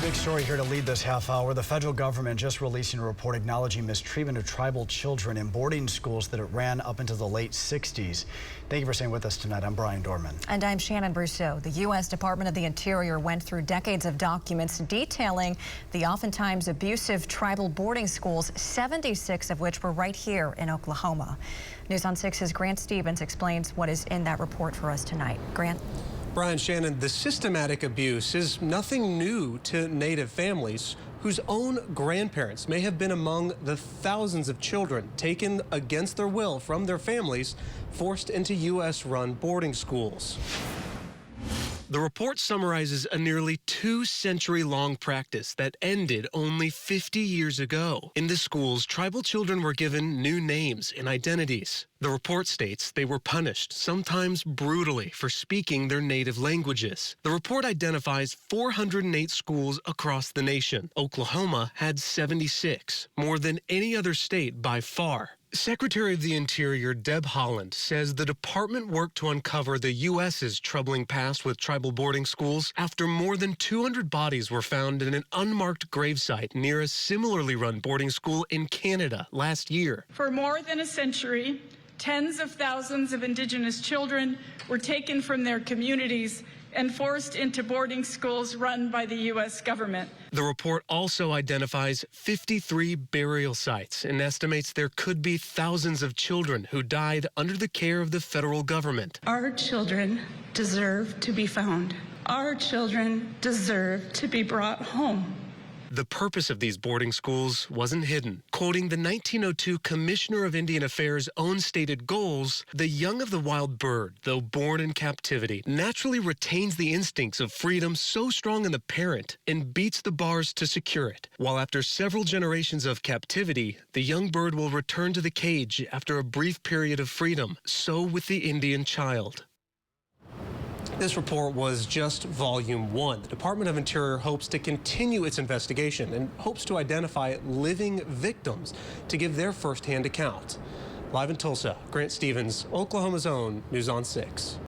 Big story here to lead this half hour. The federal government just releasing a report acknowledging mistreatment of tribal children in boarding schools that it ran up into the late 60s. Thank you for staying with us tonight. I'm Brian Dorman. And I'm Shannon Brousseau. The U.S. Department of the Interior went through decades of documents detailing the oftentimes abusive tribal boarding schools, 76 of which were right here in Oklahoma. News on 6's Grant Stevens explains what is in that report for us tonight. Grant? Brian, Shannon, the systematic abuse is nothing new to Native families whose own grandparents may have been among the thousands of children taken against their will from their families, forced into U.S.-run boarding schools. The report summarizes a nearly 2-century-long practice that ended only 50 years ago. In the schools, tribal children were given new names and identities. The report states they were punished, sometimes brutally, for speaking their native languages. The report identifies 408 schools across the nation. Oklahoma had 76, more than any other state by far. Secretary of the Interior Deb Haaland says the department worked to uncover the U.S.'s troubling past with tribal boarding schools after more than 200 bodies were found in an unmarked gravesite near a similarly run boarding school in Canada last year. For more than a century, tens of thousands of Indigenous children were taken from their communities and forced into boarding schools run by the U.S. government. The report also identifies 53 burial sites and estimates there could be thousands of children who died under the care of the federal government. Our children deserve to be found. Our children deserve to be brought home. The purpose of these boarding schools wasn't hidden. Quoting the 1902 Commissioner of Indian Affairs' own stated goals, the young of the wild bird, though born in captivity, naturally retains the instincts of freedom so strong in the parent and beats the bars to secure it. While after several generations of captivity, the young bird will return to the cage after a brief period of freedom. So with the Indian child. This report was just volume 1. The Department of Interior hopes to continue its investigation and hopes to identify living victims to give their firsthand account. Live in Tulsa, Grant Stevens, Oklahoma's own News on 6.